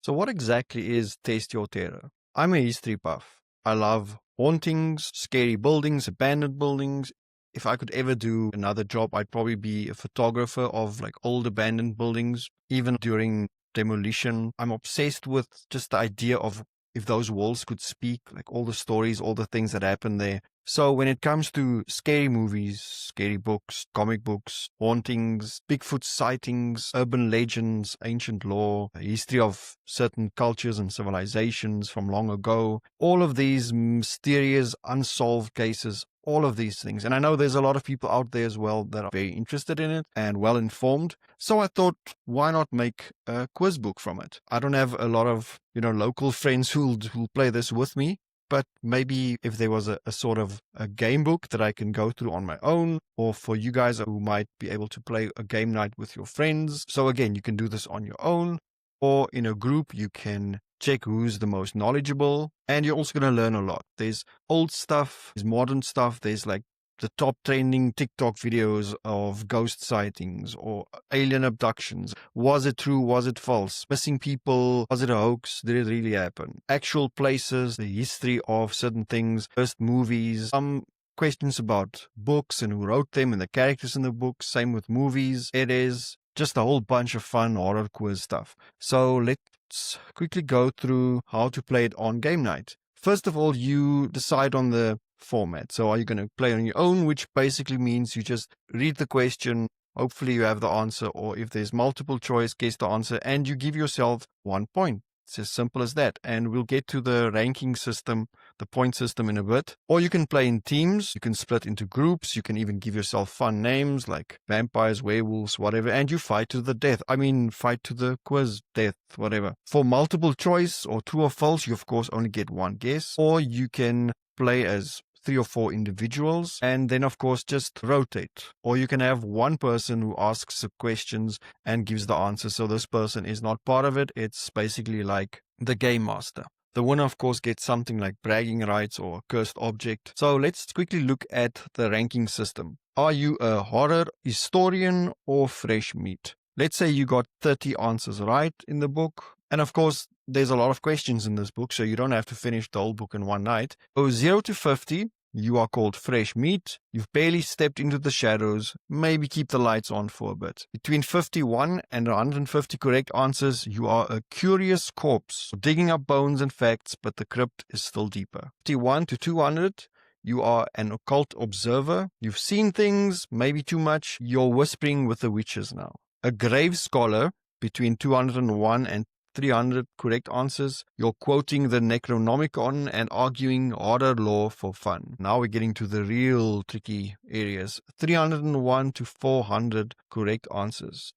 So what exactly is Taste Your Terror? I'm a history buff. I love hauntings, scary buildings, abandoned buildings. If I could ever do another job, I'd probably be a photographer of like old abandoned buildings, even during demolition. I'm obsessed with just the idea of if those walls could speak, like all the stories, all the things that happen there. So when it comes to scary movies, scary books, comic books, hauntings, Bigfoot sightings, urban legends, ancient lore, history of certain cultures and civilizations from long ago, all of these mysterious unsolved cases, all of these things. And I know there's a lot of people out there as well that are very interested in it and well informed. So I thought, why not make a quiz book from it? I don't have a lot of, local friends who'll play this with me. But maybe if there was a sort of a game book that I can go through on my own, or for you guys who might be able to play a game night with your friends. So again, you can do this on your own, or in a group, you can check who's the most knowledgeable, and you're also going to learn a lot. There's old stuff, there's modern stuff, there's like the top trending TikTok videos of ghost sightings or alien abductions. Was it true? Was it false? Missing people? Was it a hoax? Did it really happen? Actual places, the history of certain things, first movies, some questions about books and who wrote them and the characters in the books. Same with movies. It is just a whole bunch of fun horror quiz stuff. So let's quickly go through how to play it on game night. First of all, you decide on the format. So are you going to play on your own, which basically means you just read the question, hopefully you have the answer, or if there's multiple choice, guess the answer, and you give yourself 1 point. It's as simple as that. And we'll get to the ranking system, the point system in a bit. Or you can play in teams, you can split into groups, you can even give yourself fun names like vampires, werewolves, whatever, and you fight to the death. Fight to the quiz, death, whatever. For multiple choice or true or false, you of course only get one guess. Or you can play as 3 or 4 individuals, and then of course just rotate. Or you can have one person who asks the questions and gives the answer, so this person is not part of it. It's basically like the game master. The winner of course gets something like bragging rights or a cursed object. So let's quickly look at the ranking system. Are you a horror historian or fresh meat? Let's say you got 30 answers right in the book. And of course, there's a lot of questions in this book, so you don't have to finish the whole book in one night. So 0 to 50, you are called fresh meat. You've barely stepped into the shadows. Maybe keep the lights on for a bit. Between 51 and 150 correct answers, you are a curious corpse, digging up bones and facts, but the crypt is still deeper. 51 to 200, you are an occult observer. You've seen things, maybe too much. You're whispering with the witches now. A grave scholar, between 201 and 300 correct answers. You're quoting the Necronomicon and arguing harder lore for fun. Now we're getting to the real tricky areas. 301 to 400 correct answers.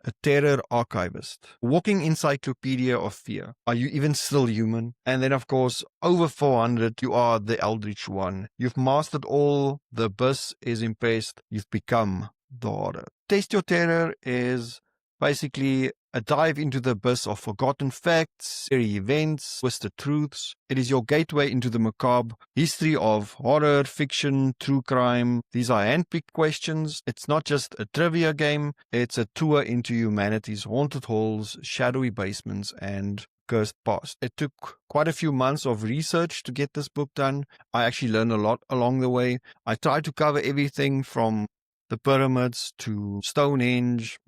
A terror archivist. Walking encyclopedia of fear. Are you even still human? And then of course, over 400, you are the Eldritch One. You've mastered all. The abyss is impressed. You've become the horror. Taste Your Terror is basically a dive into the abyss of forgotten facts, eerie events, twisted truths. It is your gateway into the macabre, history of horror, fiction, true crime. These are handpicked questions. It's not just a trivia game. It's a tour into humanity's haunted halls, shadowy basements, and cursed past. It took quite a few months of research to get this book done. I actually learned a lot along the way. I tried to cover everything from the pyramids to Stonehenge,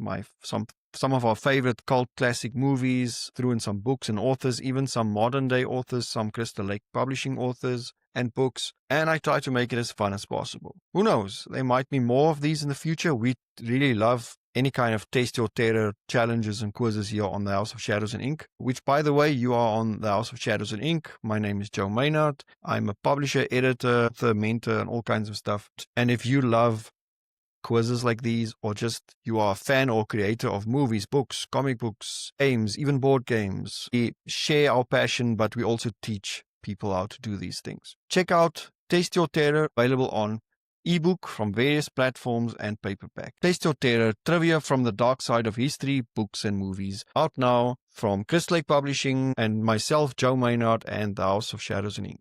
some of our favorite cult classic movies, threw in some books and authors, even some modern day authors, some Crystal Lake Publishing authors and books, and I try to make it as fun as possible. Who knows, there might be more of these in the future. We really love any kind of Taste Your Terror challenges and quizzes here on the House of Shadows and Ink, which by the way, you are on the House of Shadows and Ink. My name is Joe Maynard. I'm a publisher, editor, mentor, and all kinds of stuff. And if you love quizzes like these, or just you are a fan or creator of movies, books, comic books, games, even board games, we share our passion, but we also teach people how to do these things. Check out Taste Your Terror, available on eBook from various platforms and paperback. Taste Your Terror, trivia from the dark side of history, books and movies. Out now from Crystal Lake Publishing and myself, Joe Maynard, and the House of Shadows and Ink.